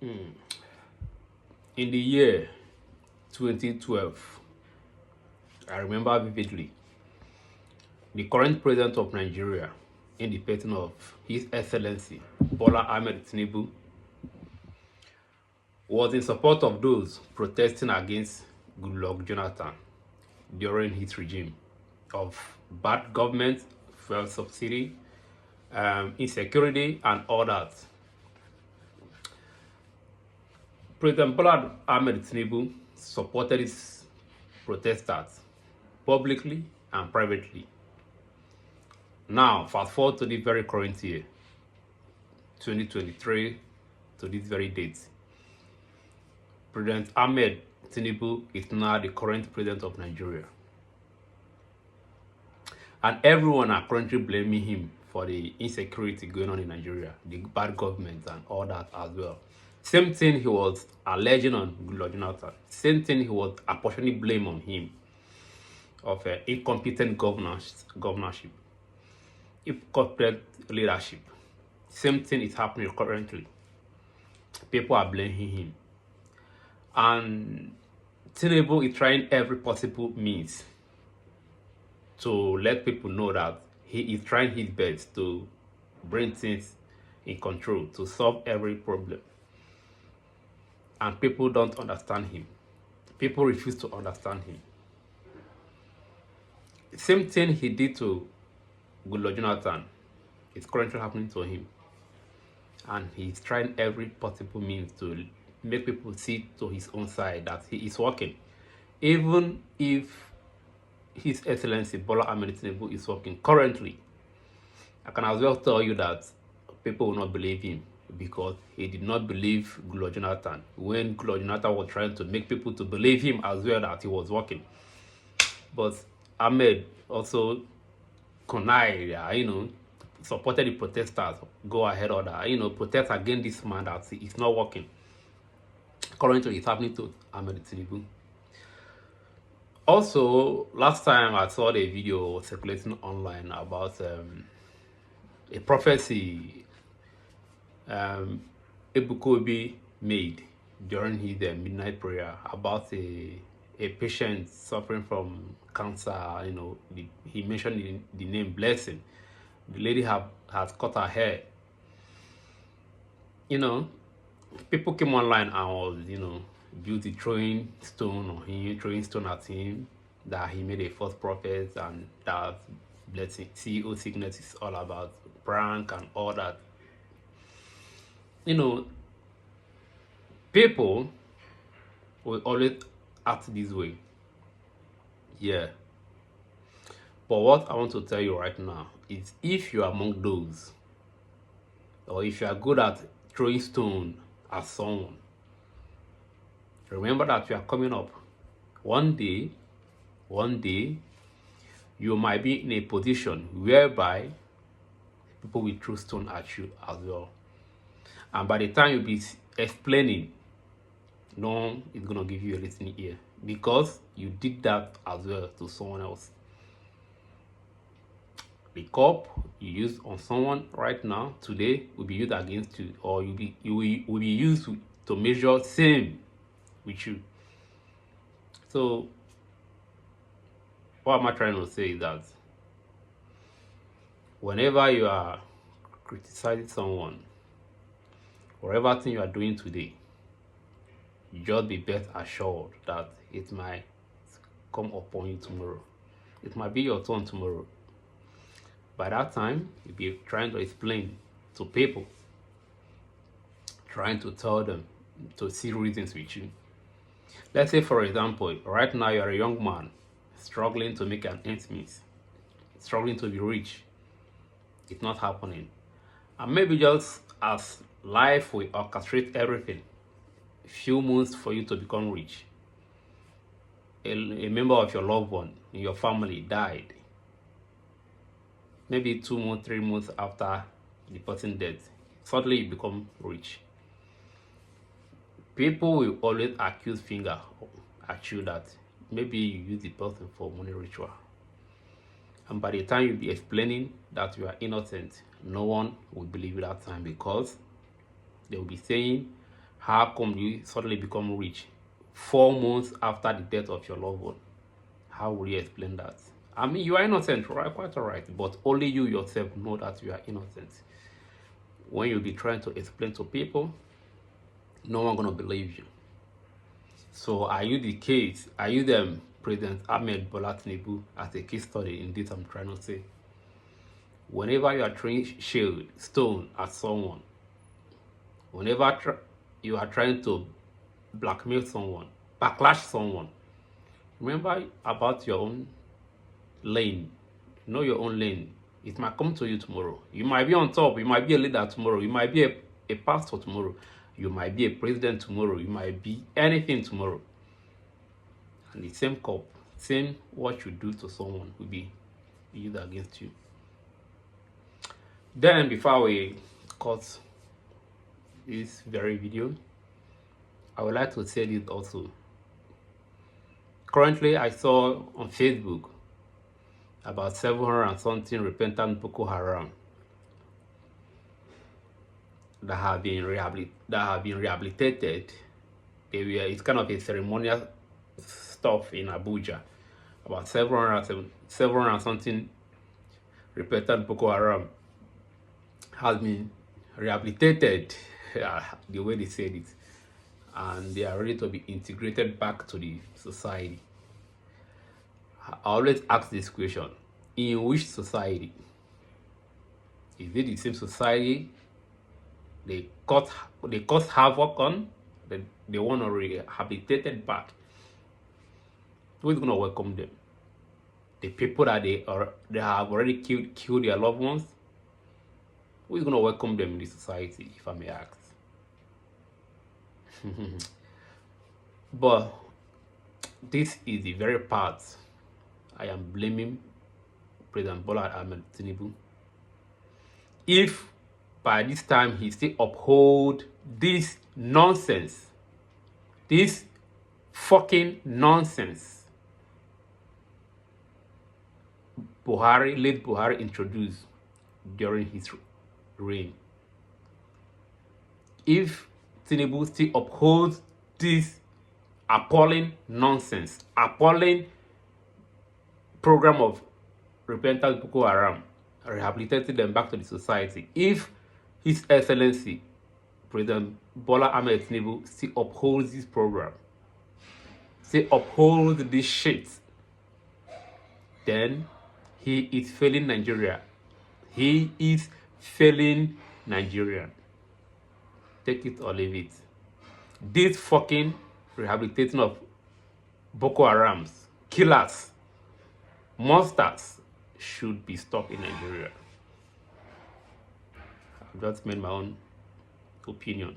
In the year 2012, I remember vividly, the current president of Nigeria, in the person of His Excellency Bola Ahmed Tinubu, was in support of those protesting against Goodluck Jonathan during his regime of bad government, fuel subsidy, insecurity, and all that. President Bola Ahmed Tinubu supported his protesters publicly and privately. Now, fast forward to the very current year, 2023, to this very date. President Ahmed Tinubu is now the current president of Nigeria. And everyone are currently blaming him for the insecurity going on in Nigeria, the bad government and all that as well. Same thing he was alleging on Goodluck Jonathan. Same thing he was apportioning blame on him of incompetent governorship, incompetent leadership. Same thing is happening currently. People are blaming him. And Tinubu is trying every possible means to let people know that he is trying his best to bring things in control, to solve every problem. And people don't understand him. People refuse to understand him. The same thing he did to Goodluck Jonathan is currently happening to him. And he's trying every possible means to make people see to his own side that he is working. Even if His Excellency Bola Ahmed Tinubu is working currently, I can as well tell you that people will not believe him because he did not believe Goodluck Jonathan when Goodluck Jonathan was trying to make people to believe him as well that he was working. But Ahmed also connived, supported the protesters, go ahead or that, protest against this man that it's not working. Currently, it's happening to Ahmed Tinubu. Also, last time I saw the video circulating online about a prophecy Ebukobi made during his midnight prayer about a patient suffering from cancer. He mentioned the name Blessing. The lady has cut her hair. People came online and was, beauty throwing stone on him, throwing stone at him, that he made a false prophet and that Blessing CEO sickness is all about prank and all that. People will always act this way. Yeah. But what I want to tell you right now is if you are among those, or if you are good at throwing stone at someone, remember that you are coming up. One day, you might be in a position whereby people will throw stone at you as well. And by the time you'll be explaining, no one is going to give you a listening ear because you did that as well to someone else. The cup you use on someone right now, today, will be used against you, or will be used to measure same with you. So, what am I trying to say is that whenever you are criticizing someone, whatever thing you are doing today, you just be best assured that it might come upon you tomorrow. It might be your turn tomorrow. By that time, you'll be trying to explain to people, trying to tell them to see reasons with you. Let's say, for example, right now you're a young man struggling to make an ends meet, struggling to be rich. It's not happening. And maybe just as life will orchestrate everything, a few months for you to become rich, a member of your loved one in your family died. Maybe 2 months, 3 months after the person death, suddenly you become rich. People will always accuse finger at you that maybe you use the person for money ritual. And by the time you be explaining that you are innocent, no one will believe you that time because they will be saying How come you suddenly become rich 4 months after the death of your loved one? How will you explain that? I mean, you are innocent, right? Quite all right, but only you yourself know that you are innocent. When you be trying to explain to people, no one gonna believe you. So are you the case? Are you the President Ahmed Bola Tinubu as a case study in this? I'm trying to say. Whenever you are throwing shield, stone at someone, whenever you are trying to blackmail someone, backlash someone, remember about your own lane. Know your own lane. It might come to you tomorrow. You might be on top. You might be a leader tomorrow. You might be a pastor tomorrow. You might be a president tomorrow. You might be anything tomorrow. And the same cup, same what you do to someone will be used against you. Then before we cut this very video, I would like to say this also. Currently, I saw on Facebook about 700 and something repentant Boko Haram that have been rehabilitated. It's kind of a ceremonial stuff in Abuja. About 700 and something repentant Boko Haram has been rehabilitated, the way they said it, and they are ready to be integrated back to the society. I always ask this question: in which society? Is it the same society they cause havoc on, that they want to rehabilitated back? Who is going to welcome them? The people that they have already killed their loved ones? Who is going to welcome them in the society, if I may ask? But this is the very part I am blaming President Bola Ahmed Tinubu. If by this time he still uphold this nonsense, this fucking nonsense late Buhari introduced during his reign, if Tinubu still upholds this appalling nonsense, appalling program of repentant Boko Haram, rehabilitating them back to the society, if His Excellency President Bola Ahmed Tinubu still upholds this program, still upholds this shit, then he is failing Nigeria. He is failing Nigeria. Take it or leave it. This fucking rehabilitating of Boko Harams, killers, monsters, should be stopped in Nigeria. I've just made my own opinion.